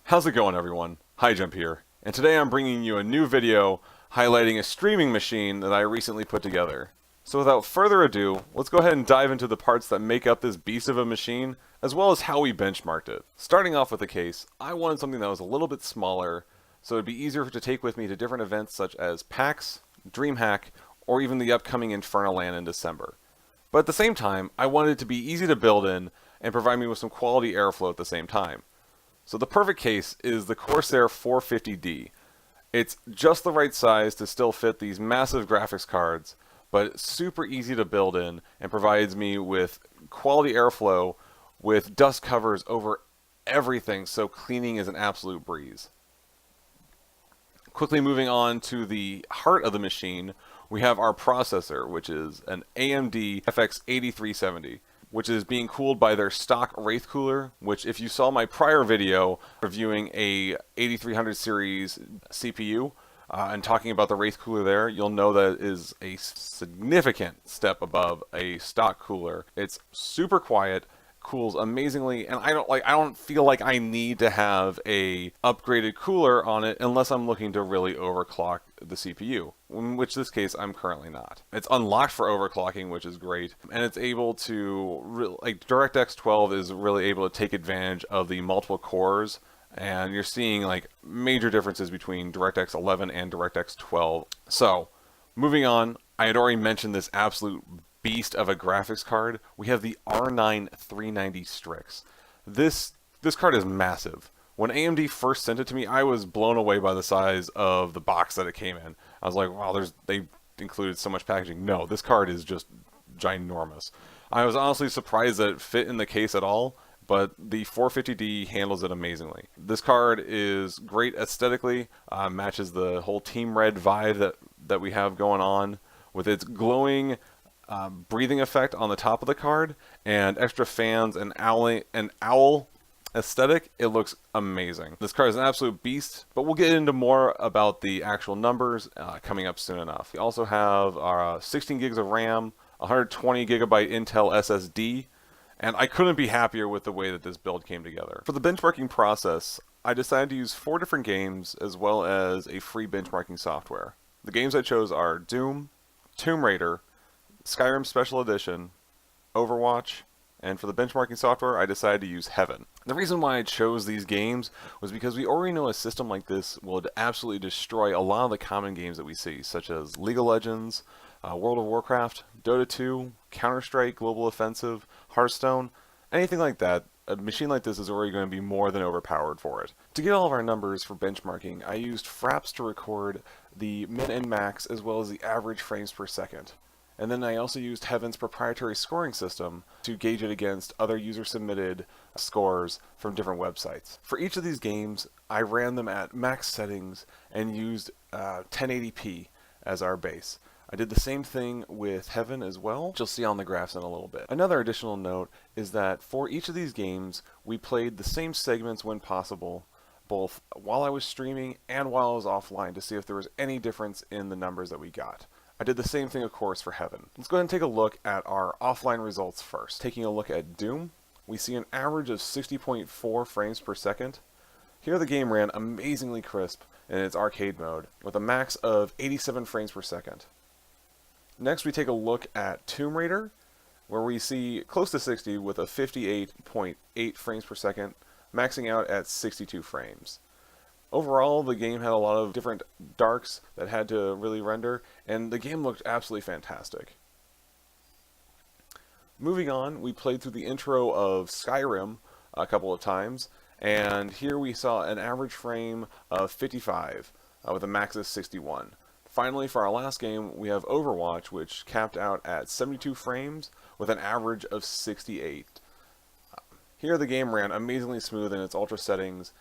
How's it going, everyone? Hijump here, and today I'm bringing you a new video highlighting a streaming machine that I recently put together. So without further ado, let's go ahead and dive into the parts that make up this beast of a machine, as well as how we benchmarked it. Starting off with the case, I wanted something that was a little bit smaller, so it'd be easier to take with me to different events such as PAX, DreamHack, or even the upcoming Infernal Land in December. But at the same time, I wanted it to be easy to build in and provide me with some quality airflow at the same time. So the perfect case is the Corsair 450D. It's just the right size to still fit these massive graphics cards, but it's super easy to build in and provides me with quality airflow with dust covers over everything, so cleaning is an absolute breeze. Quickly moving on to the heart of the machine, we have our processor, which is an AMD FX 8370. Which is being cooled by their stock Wraith cooler, which if you saw my prior video reviewing a 8300 series CPU and talking about the Wraith cooler there, you'll know that it is a significant step above a stock cooler. It's super quiet, cools amazingly, and I don't feel like I need to have a upgraded cooler on it unless I'm looking to really overclock the CPU, in which this case I'm currently not. It's unlocked for overclocking, which is great, and it's able to DirectX 12 is really able to take advantage of the multiple cores, and you're seeing like major differences between DirectX 11 and DirectX 12. So, moving on, I had already mentioned this absolute beast of a graphics card. We have the R9 390 Strix. This card is massive. When AMD first sent it to me, I was blown away by the size of the box that it came in. I was like, wow, they included so much packaging. No, this card is just ginormous. I was honestly surprised that it fit in the case at all, but the 450D handles it amazingly. This card is great aesthetically, matches the whole Team Red vibe that we have going on with its glowing breathing effect on the top of the card and extra fans and owl aesthetic. It looks amazing. This card is an absolute beast, but we'll get into more about the actual numbers coming up soon enough. We also have our 16 gigs of RAM, 120 gigabyte Intel SSD, and I couldn't be happier with the way that this build came together. For the benchmarking process, I decided to use 4 different games as well as a free benchmarking software. The games I chose are Doom, Tomb Raider, Skyrim Special Edition, Overwatch, and for the benchmarking software, I decided to use Heaven. The reason why I chose these games was because we already know a system like this would absolutely destroy a lot of the common games that we see, such as League of Legends, World of Warcraft, Dota 2, Counter-Strike, Global Offensive, Hearthstone, anything like that. A machine like this is already going to be more than overpowered for it. To get all of our numbers for benchmarking, I used Fraps to record the min and max as well as the average frames per second. And then I also used Heaven's proprietary scoring system to gauge it against other user-submitted scores from different websites. For each of these games, I ran them at max settings and used 1080p as our base. I did the same thing with Heaven as well, which you'll see on the graphs in a little bit. Another additional note is that for each of these games, we played the same segments when possible, both while I was streaming and while I was offline, to see if there was any difference in the numbers that we got. I did the same thing, of course, for Heaven. Let's go ahead and take a look at our offline results first. Taking a look at Doom, we see an average of 60.4 frames per second. Here the game ran amazingly crisp in its arcade mode, with a max of 87 frames per second. Next we take a look at Tomb Raider, where we see close to 60 with a 58.8 frames per second, maxing out at 62 frames. Overall, the game had a lot of different darks that had to really render, and the game looked absolutely fantastic. Moving on, we played through the intro of Skyrim a couple of times, and here we saw an average frame of 55 with a max of 61. Finally, for our last game, we have Overwatch, which capped out at 72 frames with an average of 68. Here the game ran amazingly smooth in its ultra settings.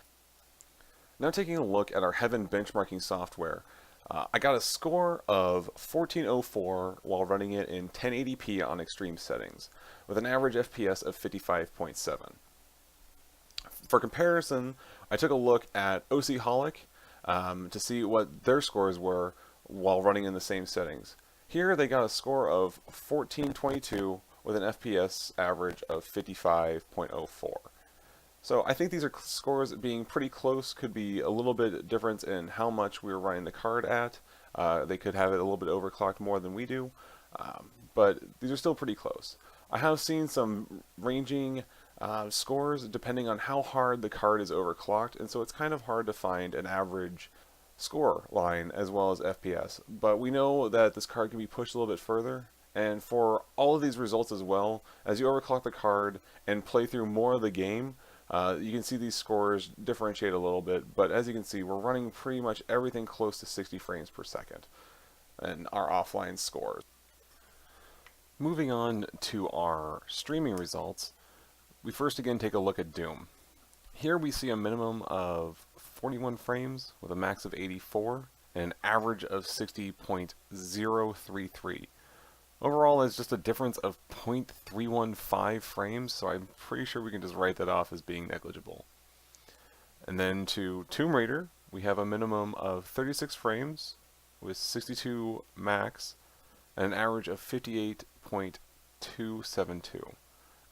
Now taking a look at our Heaven benchmarking software, I got a score of 1404 while running it in 1080p on extreme settings, with an average FPS of 55.7. For comparison, I took a look at OCholic to see what their scores were while running in the same settings. Here they got a score of 1422 with an FPS average of 55.04. So I think these are scores being pretty close. Could be a little bit difference in how much we were running the card at. They could have it a little bit overclocked more than we do, but these are still pretty close. I have seen some ranging scores depending on how hard the card is overclocked, and so it's kind of hard to find an average score line as well as FPS. But we know that this card can be pushed a little bit further, and for all of these results as well, as you overclock the card and play through more of the game, you can see these scores differentiate a little bit, but as you can see, we're running pretty much everything close to 60 frames per second in our offline scores. Moving on to our streaming results, we first again take a look at Doom. Here we see a minimum of 41 frames with a max of 84 and an average of 60.033. Overall, it's just a difference of 0.315 frames, so I'm pretty sure we can just write that off as being negligible. And then to Tomb Raider, we have a minimum of 36 frames with 62 max and an average of 58.272.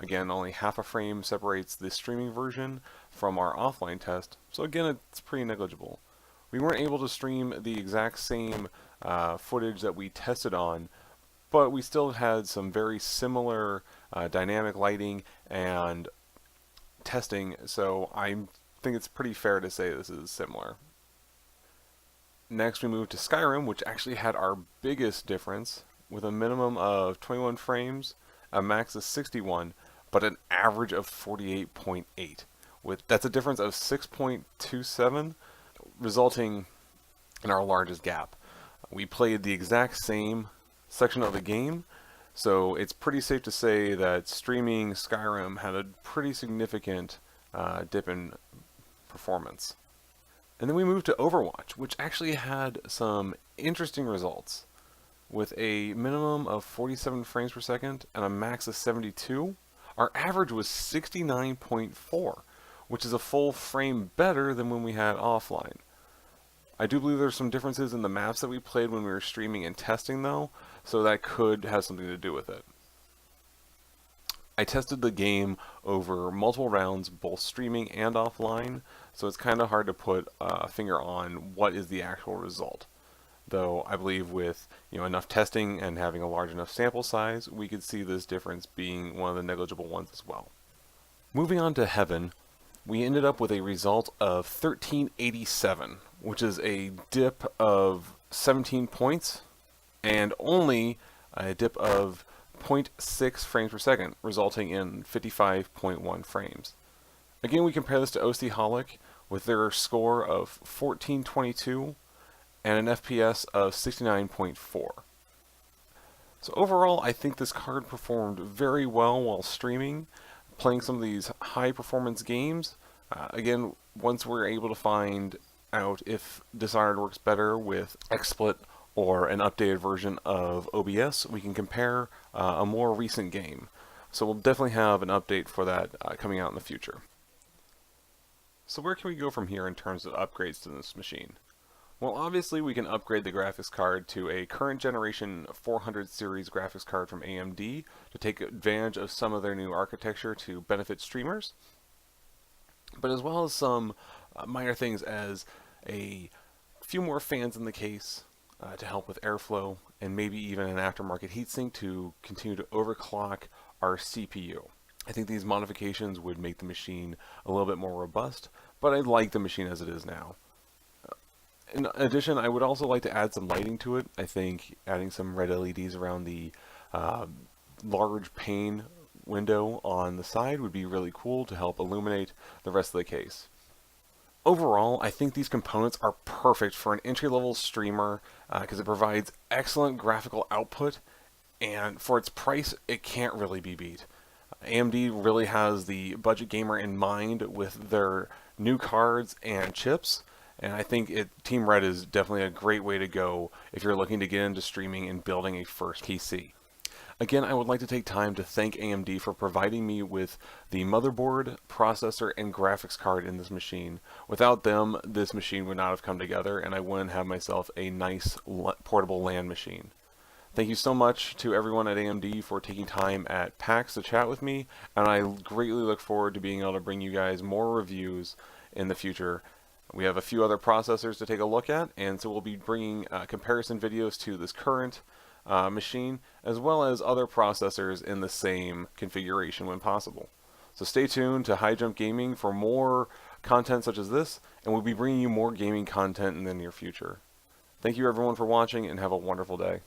Again, only half a frame separates the streaming version from our offline test, so again, it's pretty negligible. We weren't able to stream the exact same footage that we tested on, but we still had some very similar dynamic lighting and testing, so I think it's pretty fair to say this is similar. Next we move to Skyrim, which actually had our biggest difference with a minimum of 21 frames, a max of 61, but an average of 48.8. That's a difference of 6.27, resulting in our largest gap. We played the exact same section of the game, so it's pretty safe to say that streaming Skyrim had a pretty significant dip in performance. And then we moved to Overwatch, which actually had some interesting results. With a minimum of 47 frames per second and a max of 72, our average was 69.4, which is a full frame better than when we had offline. I do believe there's some differences in the maps that we played when we were streaming and testing though, so that could have something to do with it. I tested the game over multiple rounds, both streaming and offline, so it's kind of hard to put a finger on what is the actual result. Though I believe with enough testing and having a large enough sample size, we could see this difference being one of the negligible ones as well. Moving on to Heaven, we ended up with a result of 1387, which is a dip of 17 points and only a dip of 0.6 frames per second, resulting in 55.1 frames. Again, we compare this to OC Holic with their score of 1422 and an FPS of 69.4. So overall, I think this card performed very well while streaming, playing some of these high performance games. Again, once we're able to find out if Dishonored works better with XSplit or an updated version of OBS, we can compare a more recent game. So we'll definitely have an update for that coming out in the future. So where can we go from here in terms of upgrades to this machine? Well, obviously we can upgrade the graphics card to a current generation 400 series graphics card from AMD to take advantage of some of their new architecture to benefit streamers, but as well as some minor things as a few more fans in the case to help with airflow, and maybe even an aftermarket heatsink to continue to overclock our CPU. I think these modifications would make the machine a little bit more robust, but I like the machine as it is now. In addition, I would also like to add some lighting to it. I think adding some red LEDs around the large pane window on the side would be really cool to help illuminate the rest of the case. Overall, I think these components are perfect for an entry-level streamer because it provides excellent graphical output, and for its price, it can't really be beat. AMD really has the budget gamer in mind with their new cards and chips, and I think Team Red is definitely a great way to go if you're looking to get into streaming and building a first PC. Again, I would like to take time to thank AMD for providing me with the motherboard, processor, and graphics card in this machine. Without them, this machine would not have come together, and I wouldn't have myself a nice portable LAN machine. Thank you so much to everyone at AMD for taking time at PAX to chat with me, and I greatly look forward to being able to bring you guys more reviews in the future. We have a few other processors to take a look at, and so we'll be bringing comparison videos to this current machine, as well as other processors in the same configuration when possible. So stay tuned to Hijump Gaming for more content such as this, and we'll be bringing you more gaming content in the near future. Thank you everyone for watching, and have a wonderful day.